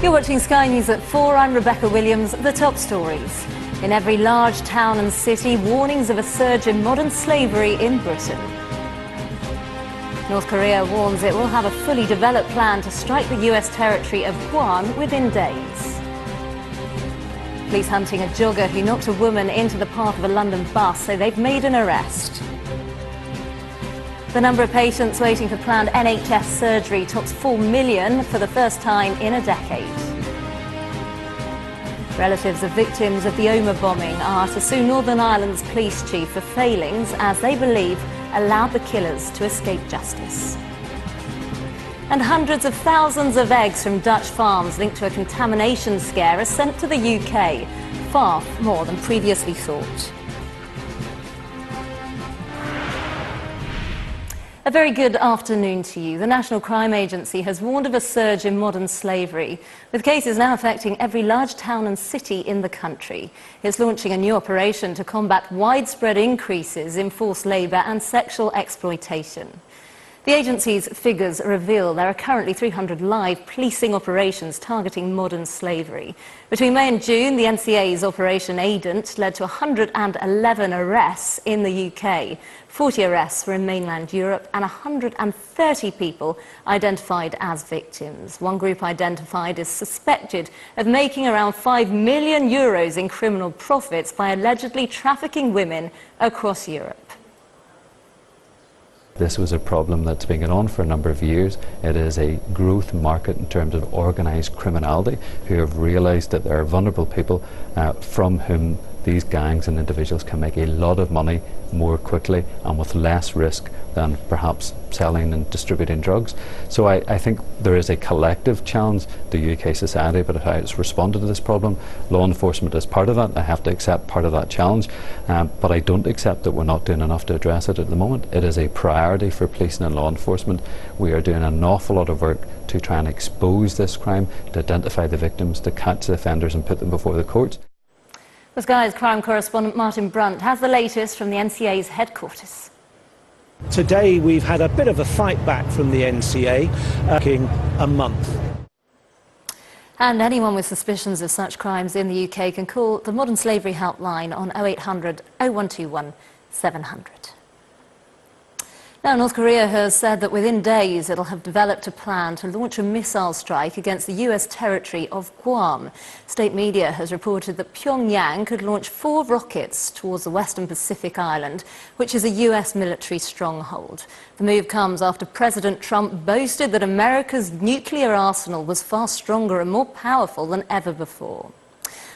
You're watching Sky News at 4. I'm Rebecca Williams. The top stories. In every large town and city, warnings of a surge in modern slavery in Britain. North Korea warns it will have a fully developed plan to strike the US territory of Guam within days. Police hunting a jogger who knocked a woman into the path of a London bus, so they've made an arrest. The number of patients waiting for planned NHS surgery tops 4 million for the first time in a decade. Relatives of victims of the Omagh bombing are to sue Northern Ireland's police chief for failings as they believe allowed the killers to escape justice. And hundreds of thousands of eggs from Dutch farms linked to a contamination scare are sent to the UK, far more than previously thought. A very good afternoon to you. The National Crime Agency has warned of a surge in modern slavery, with cases now affecting every large town and city in the country. It's launching a new operation to combat widespread increases in forced labour and sexual exploitation. The agency's figures reveal there are currently 300 live policing operations targeting modern slavery. Between May and June, the NCA's Operation Aident led to 111 arrests in the UK. 40 arrests were in mainland Europe and 130 people identified as victims. One group identified is suspected of making around €5 million in criminal profits by allegedly trafficking women across Europe. This was a problem that's been going on for a number of years. It is a growth market in terms of organised criminality who have realised that there are vulnerable people from whom these gangs and individuals can make a lot of money more quickly and with less risk than perhaps selling and distributing drugs. So I think there is a collective challenge to UK society about how it's responded to this problem. Law enforcement is part of that. I have to accept part of that challenge, but I don't accept that we're not doing enough to address it at the moment. It is a priority for policing and law enforcement. We are doing an awful lot of work to try and expose this crime, to identify the victims, to catch the offenders and put them before the courts. The Sky's crime correspondent Martin Brunt has the latest from the NCA's headquarters. Today we've had a bit of a fight back from the NCA, a month. And anyone with suspicions of such crimes in the UK can call the Modern Slavery Helpline on 0800 0121 700. Now, North Korea has said that within days it'll have developed a plan to launch a missile strike against the US territory of Guam. State media has reported that Pyongyang could launch 4 rockets towards the western Pacific island, which is a US military stronghold. The move comes after President Trump boasted that America's nuclear arsenal was far stronger and more powerful than ever before.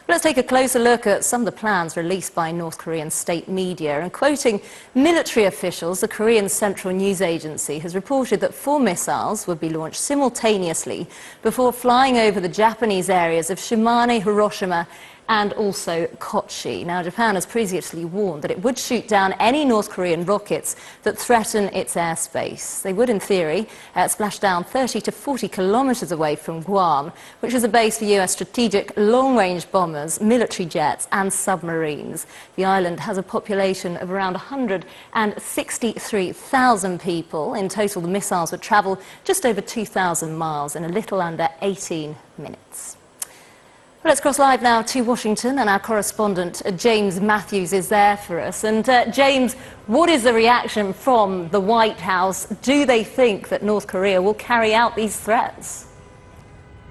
Let's take a closer look at some of the plans released by North Korean state media. And quoting military officials, the Korean Central News Agency has reported that 4 missiles would be launched simultaneously before flying over the Japanese areas of Shimane, Hiroshima and also Kochi. Now, Japan has previously warned that it would shoot down any North Korean rockets that threaten its airspace. They would, in theory, splash down 30 to 40 kilometres away from Guam, which is a base for US strategic long-range bombers, military jets and submarines. The island has a population of around 163,000 people. In total, the missiles would travel just over 2,000 miles in a little under 18 minutes. Let's cross live now to Washington, and our correspondent James Matthews is there for us. And James, what is the reaction from the White House? Do they think that North Korea will carry out these threats?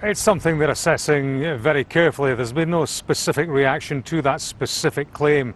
It's something they're assessing very carefully. There's been no specific reaction to that specific claim.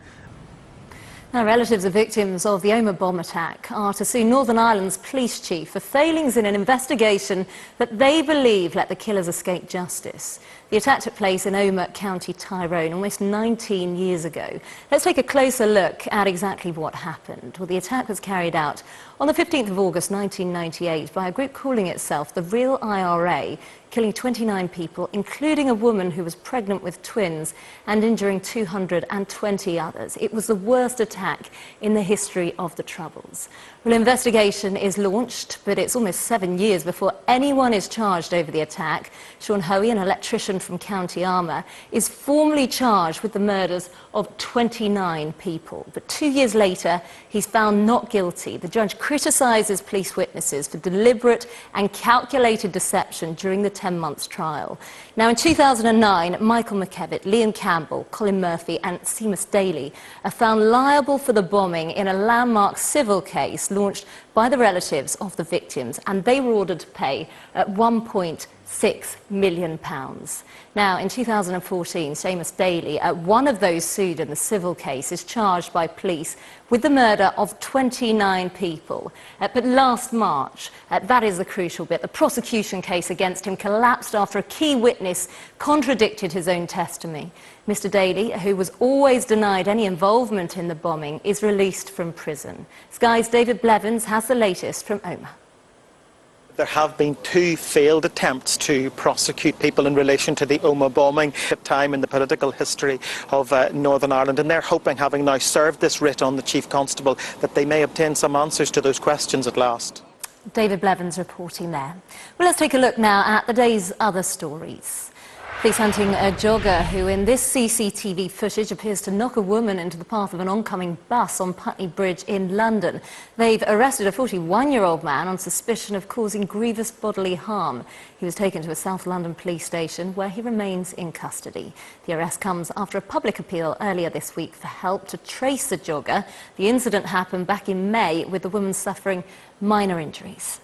Now, relatives of victims of the Omagh bomb attack are to sue Northern Ireland's police chief for failings in an investigation that they believe let the killers escape justice. The attack took place in Omagh, County Tyrone, almost 19 years ago. Let's take a closer look at exactly what happened. Well, the attack was carried out on the 15th of August 1998 by a group calling itself the Real IRA, killing 29 people, including a woman who was pregnant with twins, and injuring 220 others. It was the worst attack in the history of the Troubles. Well, an investigation is launched, but it's almost 7 years before anyone is charged over the attack. Sean Hoey, an electrician from County Armagh, is formally charged with the murders of 29 people. But 2 years later, he's found not guilty. The judge criticises police witnesses for deliberate and calculated deception during the 10-month trial. Now, in 2009, Michael McKevitt, Liam Campbell, Colin Murphy and Seamus Daly are found liable for the bombing in a landmark civil case launched by the relatives of the victims, and they were ordered to pay at £1.6 million. Now, in 2014, Seamus Daly, one of those sued in the civil case, is charged by police with the murder of 29 people. But last March, that is the crucial bit, the prosecution case against him collapsed after a key witness contradicted his own testimony. Mr. Daly, who was always denied any involvement in the bombing, is released from prison. Sky's David Blevins has the latest from Omagh. There have been 2 failed attempts to prosecute people in relation to the Omagh bombing at time in the political history of Northern Ireland, and they're hoping, having now served this writ on the Chief Constable, that they may obtain some answers to those questions at last. David Blevins reporting there. Well, let's take a look now at the day's other stories. Police hunting a jogger who in this CCTV footage appears to knock a woman into the path of an oncoming bus on Putney Bridge in London. They've arrested a 41-year-old man on suspicion of causing grievous bodily harm. He was taken to a South London police station where he remains in custody. The arrest comes after a public appeal earlier this week for help to trace the jogger. The incident happened back in May with the woman suffering minor injuries.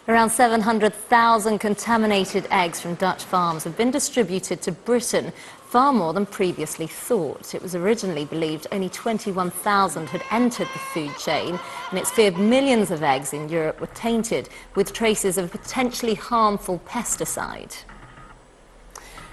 Around 700,000 contaminated eggs from Dutch farms have been distributed to Britain, far more than previously thought. It was originally believed only 21,000 had entered the food chain, and it's feared millions of eggs in Europe were tainted with traces of a potentially harmful pesticide.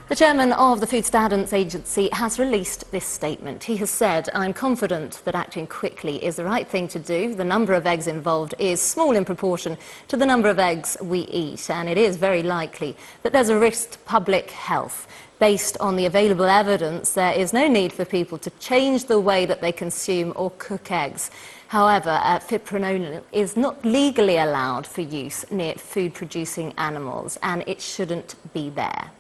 The chairman of the Food Standards Agency has released this statement. He has said, "I'm confident that acting quickly is the right thing to do. The number of eggs involved is small in proportion to the number of eggs we eat, and it is very likely that there's a risk to public health. Based on the available evidence, there is no need for people to change the way that they consume or cook eggs. However, fipronil is not legally allowed for use near food-producing animals, and it shouldn't be there."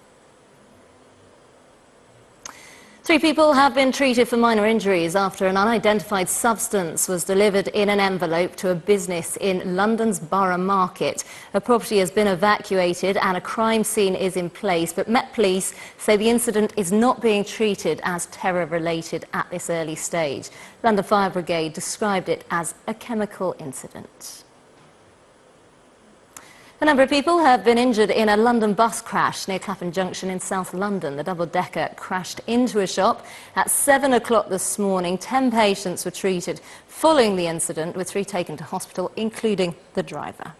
3 people have been treated for minor injuries after an unidentified substance was delivered in an envelope to a business in London's Borough Market. A property has been evacuated and a crime scene is in place, but Met Police say the incident is not being treated as terror-related at this early stage. London Fire Brigade described it as a chemical incident. A number of people have been injured in a London bus crash near Clapham Junction in South London. The double-decker crashed into a shop at 7 o'clock this morning. 10 patients were treated following the incident, with 3 taken to hospital, including the driver.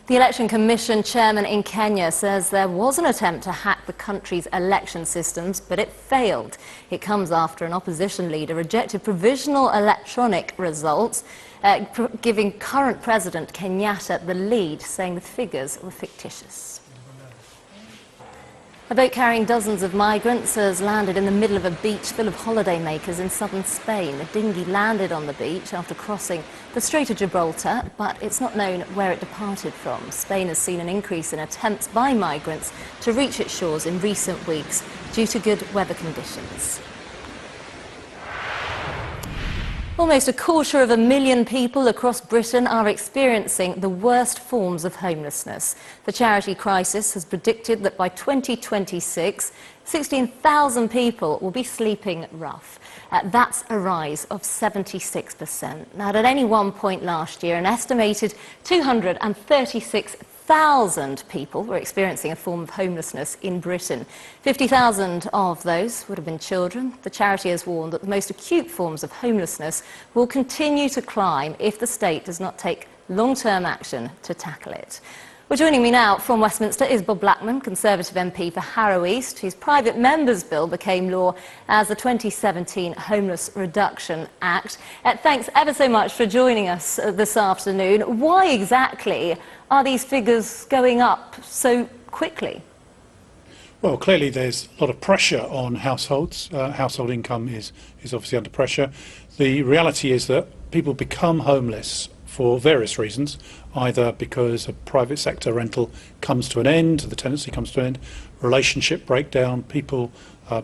The Election Commission chairman in Kenya says there was an attempt to hack the country's election systems, but it failed. It comes after an opposition leader rejected provisional electronic results, giving current President Kenyatta the lead, saying the figures were fictitious. A boat carrying dozens of migrants has landed in the middle of a beach full of holidaymakers in southern Spain. The dinghy landed on the beach after crossing the Strait of Gibraltar, but it's not known where it departed from. Spain has seen an increase in attempts by migrants to reach its shores in recent weeks due to good weather conditions. Almost 250,000 people across Britain are experiencing the worst forms of homelessness. The charity Crisis has predicted that by 2026, 16,000 people will be sleeping rough. That's a rise of 76%. Now, at any one point last year, an estimated 236,000 people were experiencing a form of homelessness in Britain. 50,000 of those would have been children. The charity has warned that the most acute forms of homelessness will continue to climb if the state does not take long-term action to tackle it. Well, joining me now from Westminster is Bob Blackman, Conservative MP for Harrow East, whose private member's bill became law as the 2017 Homeless Reduction Act. Thanks ever so much for joining us this afternoon. Why exactly are these figures going up so quickly? Well, clearly there's a lot of pressure on households. Household income is obviously under pressure. The reality is that people become homeless for various reasons, either because a private sector rental comes to an end, the tenancy comes to an end, relationship breakdown, people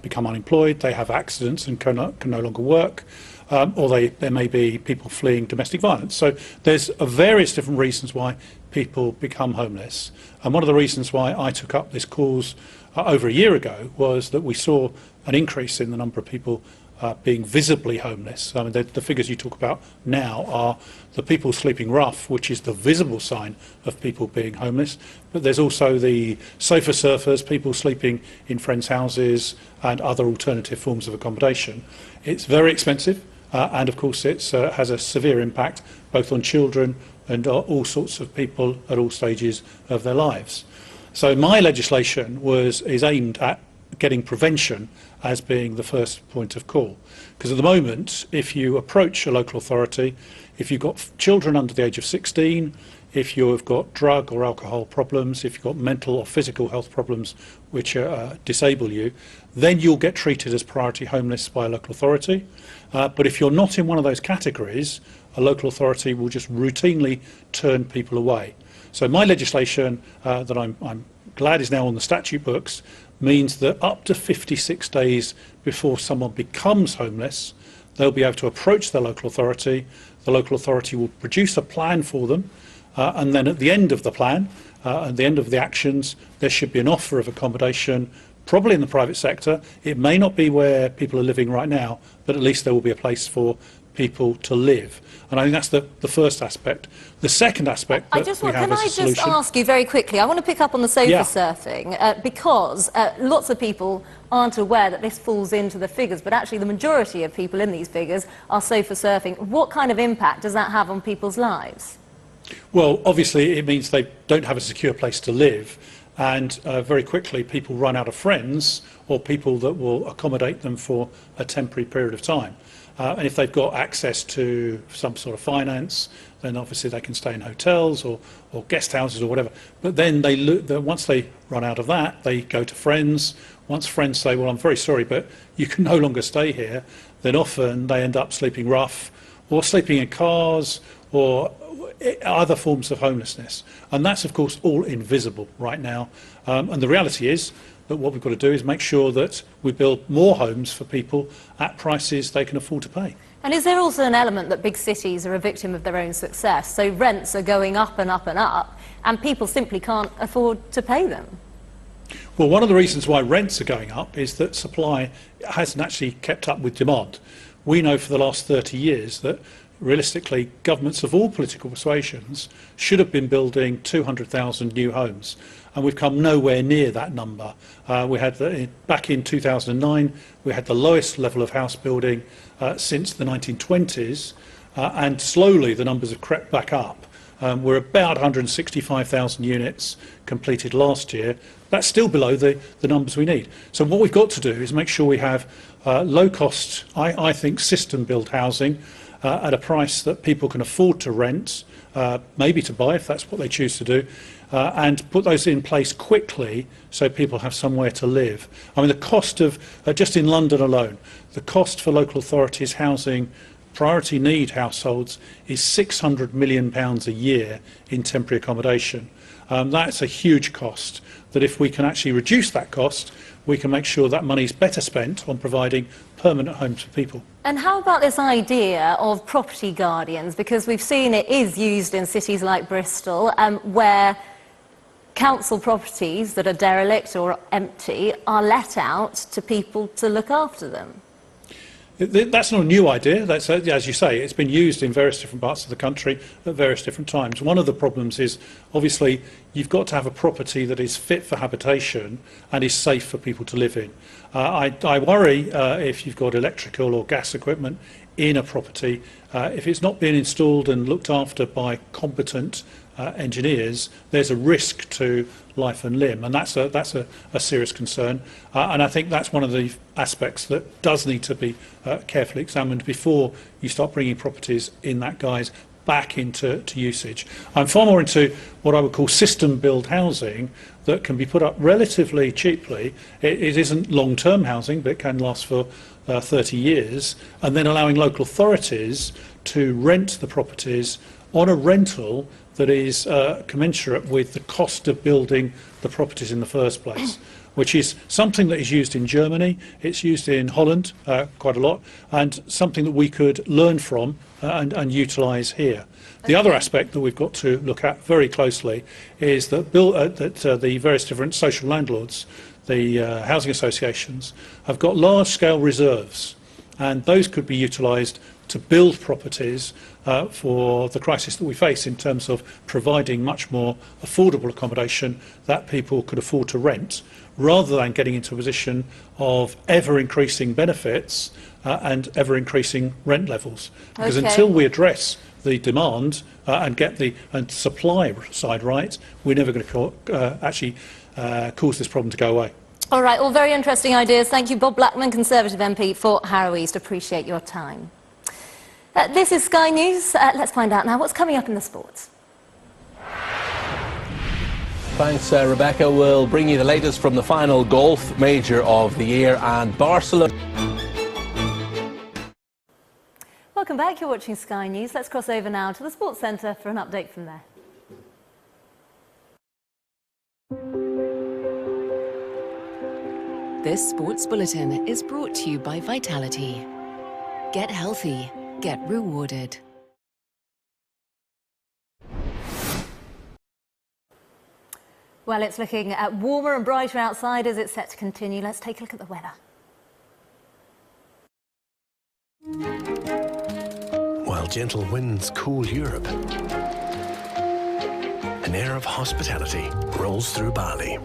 become unemployed, they have accidents and can no longer work, or there may be people fleeing domestic violence. So there's various different reasons why people become homeless. And one of the reasons why I took up this cause over a year ago was that we saw an increase in the number of people being visibly homeless. I mean, the figures you talk about now are the people sleeping rough, which is the visible sign of people being homeless. But there's also the sofa surfers, people sleeping in friends' houses and other alternative forms of accommodation. It's very expensive, and of course it has a severe impact both on children and all sorts of people at all stages of their lives. So my legislation is aimed at getting prevention as being the first point of call. Because at the moment, if you approach a local authority, if you've got children under the age of 16, if you've got drug or alcohol problems, if you've got mental or physical health problems which disable you, then you'll get treated as priority homeless by a local authority. But if you're not in one of those categories, a local authority will just routinely turn people away. So my legislation that I'm glad is now on the statute books means that up to 56 days before someone becomes homeless, they'll be able to approach their local authority. The local authority will produce a plan for them, and then at the end of the plan, at the end of the actions, there should be an offer of accommodation, probably in the private sector. It may not be where people are living right now, but at least there will be a place for people to live. And I think that's the first aspect. The second aspect that we have as a solution... Can I just ask you very quickly, I want to pick up on the sofa surfing, because lots of people aren't aware that this falls into the figures, but actually the majority of people in these figures are sofa surfing. What kind of impact does that have on people's lives? Well, obviously it means they don't have a secure place to live, and very quickly people run out of friends or people that will accommodate them for a temporary period of time. And if they've got access to some sort of finance, then obviously they can stay in hotels or guest houses or whatever. But then once they run out of that, they go to friends. Once friends say, well, I'm very sorry, but you can no longer stay here, then often they end up sleeping rough or sleeping in cars or other forms of homelessness. And that's, of course, all invisible right now. And the reality is that what we've got to do is make sure that we build more homes for people at prices they can afford to pay. And is there also an element that big cities are a victim of their own success? So rents are going up and up and up, and people simply can't afford to pay them. Well, one of the reasons why rents are going up is that supply hasn't actually kept up with demand. We know for the last 30 years that realistically governments of all political persuasions should have been building 200,000 new homes, and we've come nowhere near that number. Back in 2009 we had the lowest level of house building since the 1920s, and slowly the numbers have crept back up. We're about 165,000 units completed last year. That's still below the numbers we need. So what we've got to do is make sure we have low cost, I think, system built housing at a price that people can afford to rent, maybe to buy if that's what they choose to do, and put those in place quickly so people have somewhere to live. I mean, the cost of, just in London alone, the cost for local authorities housing priority need households is £600 million a year in temporary accommodation. That's a huge cost, that if we can actually reduce that cost, we can make sure that money is better spent on providing permanent homes for people. And how about this idea of property guardians? Because we've seen it is used in cities like Bristol, where council properties that are derelict or empty are let out to people to look after them. That's not a new idea. That's, as you say, it's been used in various different parts of the country at various different times. One of the problems is, obviously, you've got to have a property that is fit for habitation and is safe for people to live in. I worry if you've got electrical or gas equipment in a property, if it's not being installed and looked after by competent engineers, there's a risk to life and limb, and that's a serious concern. And I think that's one of the aspects that does need to be carefully examined before you start bringing properties in that guise back into usage. I'm far more into what I would call system-built housing that can be put up relatively cheaply. It isn't long-term housing, but it can last for 30 years, and then allowing local authorities to rent the properties on a rental that is commensurate with the cost of building the properties in the first place. which is something that is used in Germany, it's used in Holland quite a lot, and something that we could learn from and utilise here. The other aspect that we've got to look at very closely is that, the various different social landlords, the housing associations, have got large-scale reserves, and those could be utilised to build properties for the crisis that we face in terms of providing much more affordable accommodation that people could afford to rent, rather than getting into a position of ever-increasing benefits and ever-increasing rent levels. Because until we address the demand and get the supply side right, we're never going to actually cause this problem to go away. All right, all very interesting ideas. Thank you, Bob Blackman, Conservative MP for Harrow East. Appreciate your time. This is Sky News. Let's find out now what's coming up in the sports. Thanks, Rebecca. We'll bring you the latest from the final golf major of the year, and Barcelona. Welcome back. You're watching Sky News. Let's cross over now to the Sports Centre for an update from there. This sports bulletin is brought to you by Vitality. Get healthy. Get rewarded. Well, it's looking warmer and brighter outside as it's set to continue. Let's take a look at the weather. While gentle winds cool Europe, an air of hospitality rolls through Bali.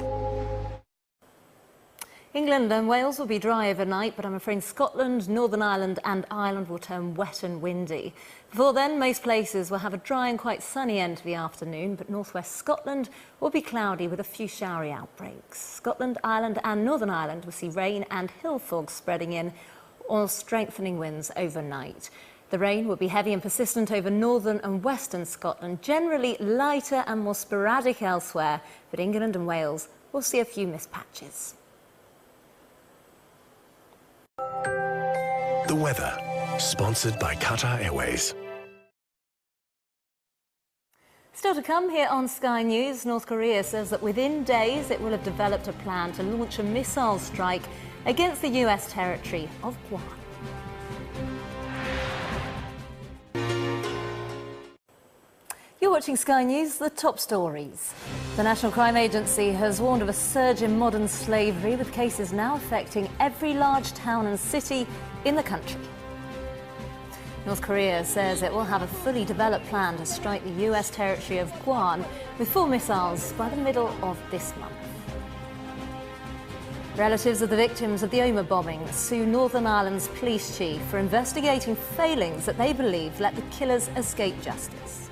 England and Wales will be dry overnight, but I'm afraid Scotland, Northern Ireland and Ireland will turn wet and windy. Before then, most places will have a dry and quite sunny end to the afternoon, but northwest Scotland will be cloudy with a few showery outbreaks. Scotland, Ireland and Northern Ireland will see rain and hill fog spreading in, or strengthening winds overnight. The rain will be heavy and persistent over northern and western Scotland, generally lighter and more sporadic elsewhere, but England and Wales will see a few mist patches. The weather, sponsored by Qatar Airways. Still to come here on Sky News, North Korea says that within days it will have developed a plan to launch a missile strike against the US territory of Guam. You're watching Sky News, the top stories. The National Crime Agency has warned of a surge in modern slavery, with cases now affecting every large town and city in the country. North Korea says it will have a fully developed plan to strike the US territory of Guam with 4 missiles by the middle of this month. Relatives of the victims of the Omagh bombing sue Northern Ireland's police chief for investigating failings that they believe let the killers escape justice.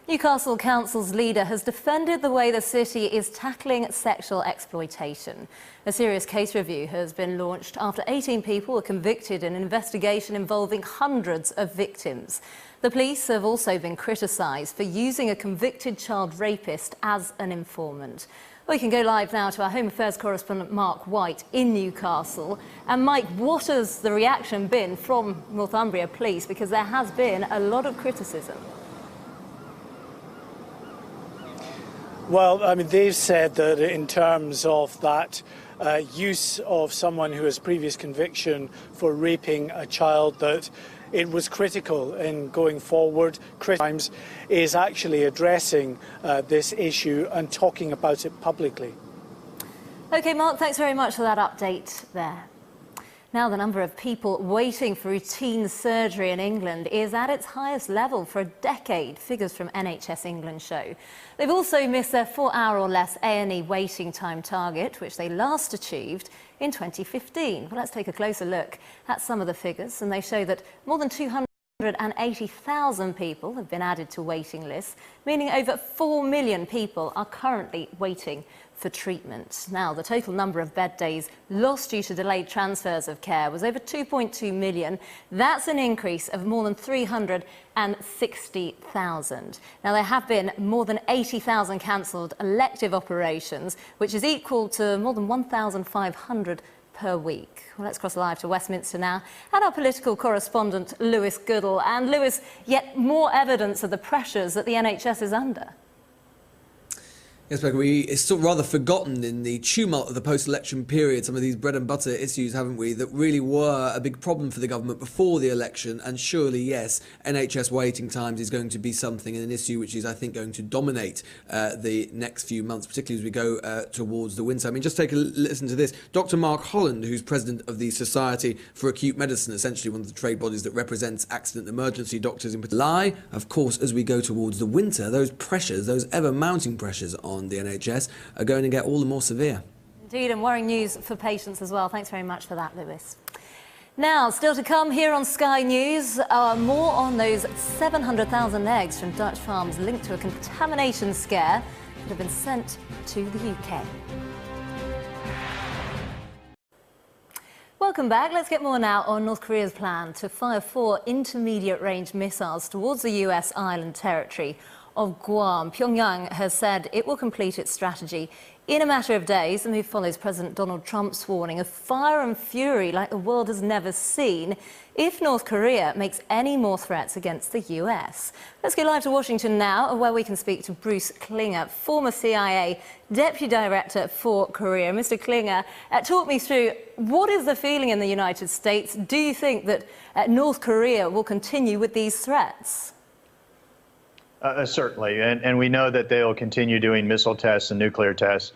Newcastle Council's leader has defended the way the city is tackling sexual exploitation. A serious case review has been launched after 18 people were convicted in an investigation involving hundreds of victims. The police have also been criticised for using a convicted child rapist as an informant. We can go live now to our Home Affairs correspondent Mark White in Newcastle. And Mike, what has the reaction been from Northumbria Police? Because there has been a lot of criticism. Well, I mean, they've said that in terms of that use of someone who has previous conviction for raping a child, that it was critical in going forward. Crimes is actually addressing this issue and talking about it publicly. OK, Mark, thanks very much for that update there. Now, the number of people waiting for routine surgery in England is at its highest level for a decade, figures from NHS England show. They've also missed their 4-hour or less A&E waiting time target, which they last achieved in 2015. Well, let's take a closer look at some of the figures, and they show that more than 280,000 people have been added to waiting lists, meaning over 4 million people are currently waiting for treatment. Now, the total number of bed days lost due to delayed transfers of care was over 2.2 million. That's an increase of more than 360,000. Now, there have been more than 80,000 cancelled elective operations, which is equal to more than 1,500 per week. Well, let's cross live to Westminster now and our political correspondent Lewis Goodall. And Lewis, yet more evidence of the pressures that the NHS is under. Yes, Gregory, it's still rather forgotten in the tumult of the post-election period, some of these bread and butter issues, haven't we, that really were a big problem for the government before the election. And surely, yes, NHS waiting times is going to be something, and an issue which is, I think, going to dominate the next few months, particularly as we go towards the winter. I mean, just take a listen to this. Dr. Mark Holland, who's president of the Society for Acute Medicine, essentially one of the trade bodies that represents accident emergency doctors in particular, of course, as we go towards the winter, those pressures, those ever-mounting pressures on the NHS are going to get all the more severe. Indeed, and worrying news for patients as well. Thanks very much for that, Lewis. Now, still to come here on Sky News, more on those 700,000 eggs from Dutch farms linked to a contamination scare that have been sent to the UK. Welcome back. Let's get more now on North Korea's plan to fire 4 intermediate-range missiles towards the US island territory of Guam. Pyongyang has said it will complete its strategy in a matter of days, the move follows President Donald Trump's warning of fire and fury like the world has never seen if North Korea makes any more threats against the US. Let's go live to Washington now, where we can speak to Bruce Klinger, former CIA Deputy Director for Korea. Mr. Klinger, talk me through, what is the feeling in the United States? Do you think that North Korea will continue with these threats? Certainly, and we know that they'll continue doing missile tests and nuclear tests,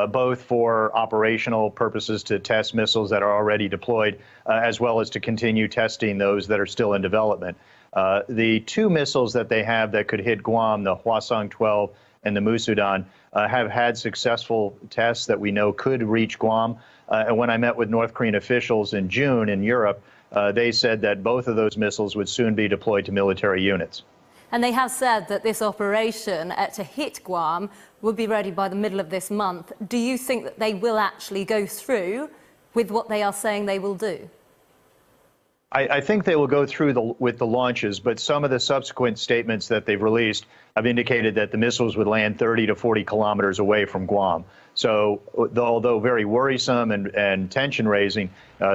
both for operational purposes to test missiles that are already deployed, as well as to continue testing those that are still in development. The 2 missiles that they have that could hit Guam, the Hwasong-12 and the Musudan, have had successful tests that we know could reach Guam. And when I met with North Korean officials in June in Europe, they said that both of those missiles would soon be deployed to military units. And they have said that this operation to hit Guam will be ready by the middle of this month. Do you think that they will actually go through with what they are saying they will do? I think they will go through with the launches, but some of the subsequent statements that they've released have indicated that the missiles would land 30 to 40 kilometers away from Guam. So although very worrisome and tension-raising,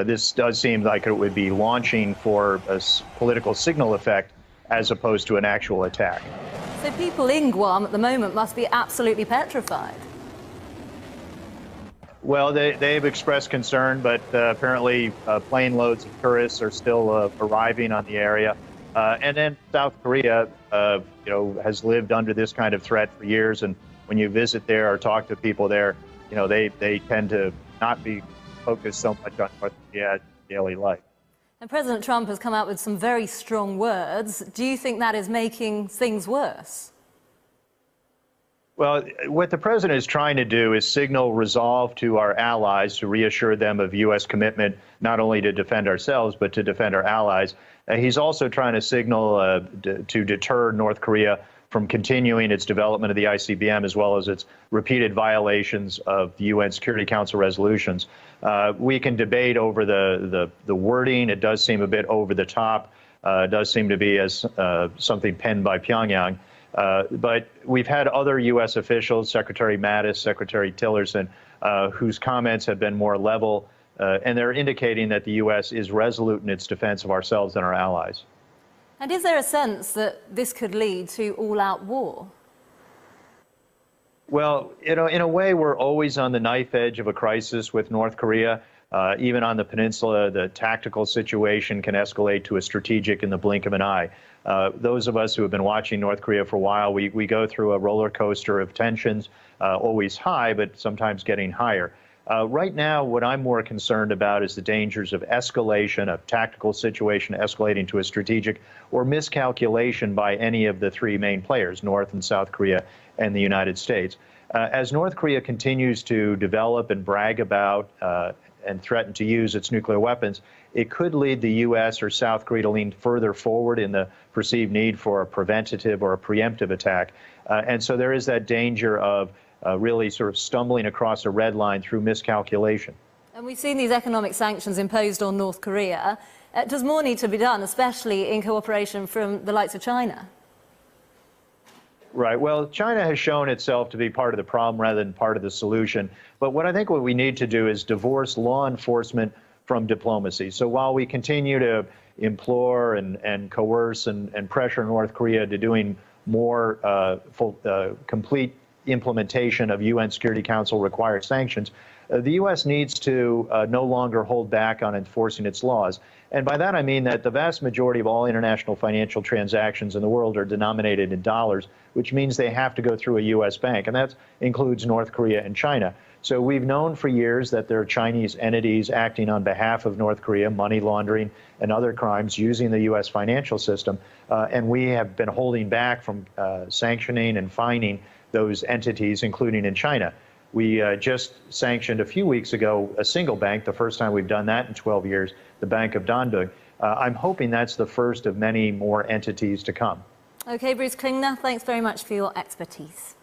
this does seem like it would be launching for a political signal effect as opposed to an actual attack. So people in Guam at the moment must be absolutely petrified. Well, they've expressed concern, but apparently plane loads of tourists are still arriving on the area. And then South Korea, has lived under this kind of threat for years. And when you visit there or talk to people there, they tend to not be focused so much on North Korea's daily life. And President Trump has come out with some very strong words. Do you think that is making things worse? Well, what the president is trying to do is signal resolve to our allies to reassure them of U.S. commitment not only to defend ourselves, but to defend our allies. He's also trying to signal to deter North Korea from continuing its development of the ICBM, as well as its repeated violations of the UN Security Council resolutions. We can debate over the wording. It does seem a bit over the top. It does seem to be as something penned by Pyongyang. But we've had other U.S. officials, Secretary Mattis, Secretary Tillerson, whose comments have been more level, and they're indicating that the U.S. is resolute in its defense of ourselves and our allies. And is there a sense that this could lead to all-out war? Well, in a way, we're always on the knife edge of a crisis with North Korea. Even on the peninsula, the tactical situation can escalate to a strategic in the blink of an eye. Those of us who have been watching North Korea for a while, we go through a roller coaster of tensions, always high, but sometimes getting higher. Right now, what I'm more concerned about is the dangers of escalation, of tactical situation escalating to a strategic, or miscalculation by any of the 3 main players, North and South Korea and the United States. As North Korea continues to develop and brag about and threaten to use its nuclear weapons, it could lead the U.S. or South Korea to lean further forward in the perceived need for a preventative or a preemptive attack. And so there is that danger of really sort of stumbling across a red line through miscalculation. And we've seen these economic sanctions imposed on North Korea. Does more need to be done, especially in cooperation from the likes of China? Right. Well, China has shown itself to be part of the problem rather than part of the solution. But what we need to do is divorce law enforcement from diplomacy. So while we continue to implore and coerce and pressure North Korea to doing more complete implementation of UN Security Council required sanctions, the U.S. needs to no longer hold back on enforcing its laws. And by that I mean that the vast majority of all international financial transactions in the world are denominated in dollars, which means they have to go through a U.S. bank, and that includes North Korea and China. So we've known for years that there are Chinese entities acting on behalf of North Korea, money laundering and other crimes using the U.S. financial system, and we have been holding back from sanctioning and fining those entities, including in China. We just sanctioned a few weeks ago a single bank, the first time we've done that in 12 years, the Bank of Dandong. I'm hoping that's the first of many more entities to come. OK, Bruce Klingner, thanks very much for your expertise.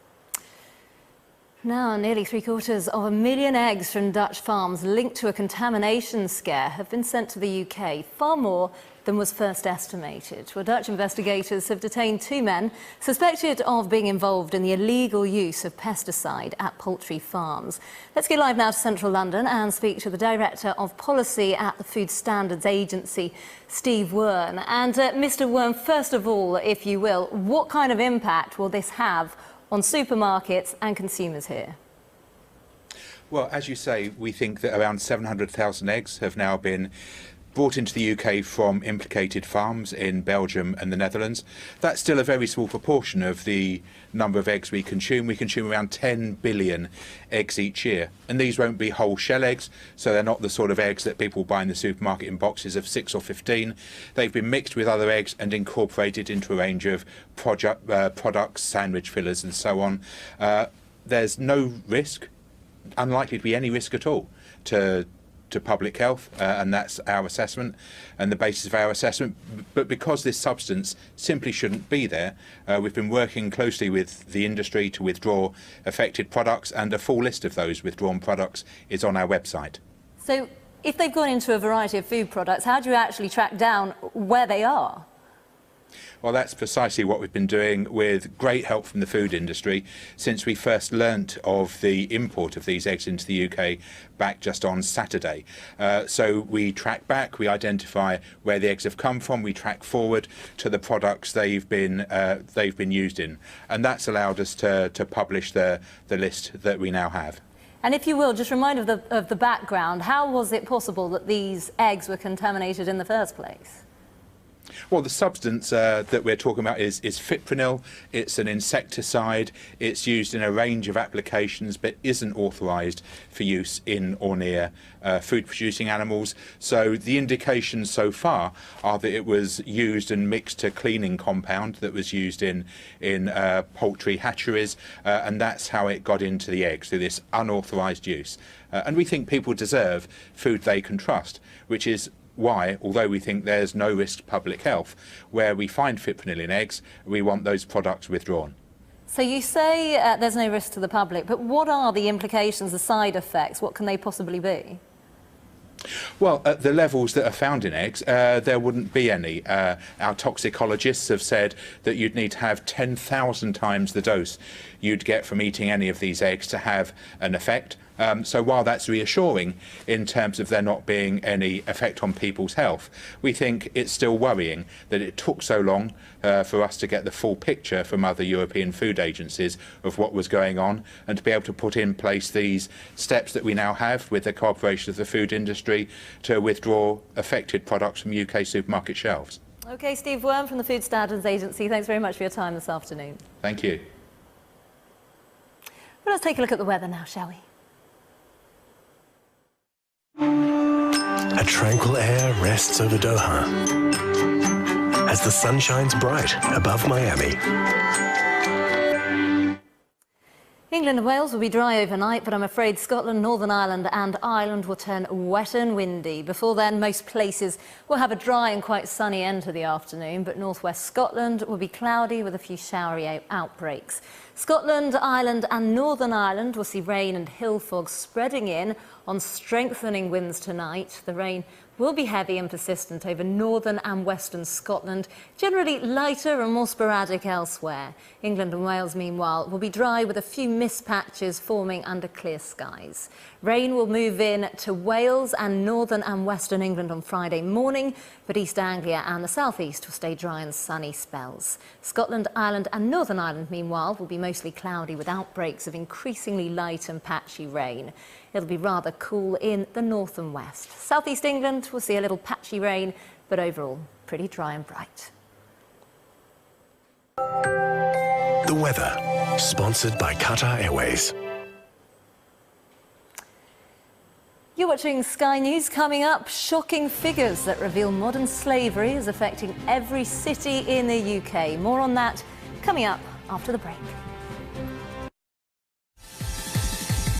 Now, nearly 750,000 eggs from Dutch farms linked to a contamination scare have been sent to the UK, far more than was first estimated. Well, Dutch investigators have detained 2 men suspected of being involved in the illegal use of pesticide at poultry farms. Let's go live now to central London and speak to the Director of Policy at the Food Standards Agency, Steve Wern. And Mr. Wern, first of all, if you will, what kind of impact will this have on supermarkets and consumers here? Well, as you say, we think that around 700,000 eggs have now been brought into the UK from implicated farms in Belgium and the Netherlands. That's still a very small proportion of the number of eggs we consume. We consume around 10 billion eggs each year. And these won't be whole shell eggs, so they're not the sort of eggs that people buy in the supermarket in boxes of 6 or 15. They've been mixed with other eggs and incorporated into a range of products, sandwich fillers and so on. There's no risk, unlikely to be any risk at all, to public health, and that's our assessment and the basis of our assessment. But because this substance simply shouldn't be there, we've been working closely with the industry to withdraw affected products, and a full list of those withdrawn products is on our website. So if they've gone into a variety of food products, how do you actually track down where they are? Well, that's precisely what we've been doing, with great help from the food industry, since we first learnt of the import of these eggs into the UK back just on Saturday. So we track back, we identify where the eggs have come from, we track forward to the products they've been used in, and that's allowed us to publish the list that we now have. And if you will, just remind of the background. How was it possible that these eggs were contaminated in the first place? Well, the substance that we're talking about is fipronil. It's an insecticide. It's used in a range of applications, but isn't authorised for use in or near food-producing animals. So the indications so far are that it was used and mixed to cleaning compound that was used in poultry hatcheries, and that's how it got into the eggs, through this unauthorised use. And we think people deserve food they can trust, which is why, although we think there's no risk to public health, where we find fipronil in eggs, we want those products withdrawn. So you say there's no risk to the public, but what are the implications, the side effects? What can they possibly be? Well, at the levels that are found in eggs, there wouldn't be any. Our toxicologists have said that you'd need to have 10,000 times the dose you'd get from eating any of these eggs to have an effect. So while that's reassuring in terms of there not being any effect on people's health, we think it's still worrying that it took so long for us to get the full picture from other European food agencies of what was going on, and to be able to put in place these steps that we now have with the cooperation of the food industry to withdraw affected products from UK supermarket shelves. OK, Steve Wern from the Food Standards Agency, thanks very much for your time this afternoon. Thank you. Well, let's take a look at the weather now, shall we? A tranquil air rests over Doha as the sun shines bright above Miami. England and Wales will be dry overnight, but I'm afraid Scotland, Northern Ireland and Ireland will turn wet and windy. Before then, most places will have a dry and quite sunny end to the afternoon, but northwest Scotland will be cloudy with a few showery outbreaks. Scotland, Ireland and Northern Ireland will see rain and hill fog spreading in on strengthening winds tonight. The rain will be heavy and persistent over northern and western Scotland, generally lighter and more sporadic elsewhere. England and Wales, meanwhile, will be dry with a few mist patches forming under clear skies. Rain will move in to Wales and northern and western England on Friday morning, but East Anglia and the southeast will stay dry and sunny spells. Scotland, Ireland and Northern Ireland, meanwhile, will be mostly cloudy with outbreaks of increasingly light and patchy rain. It'll be rather cool in the north and west. Southeast England will see a little patchy rain, but overall pretty dry and bright. The weather, sponsored by Qatar Airways. You're watching Sky News. Coming up, shocking figures that reveal modern slavery is affecting every city in the UK. More on that coming up after the break.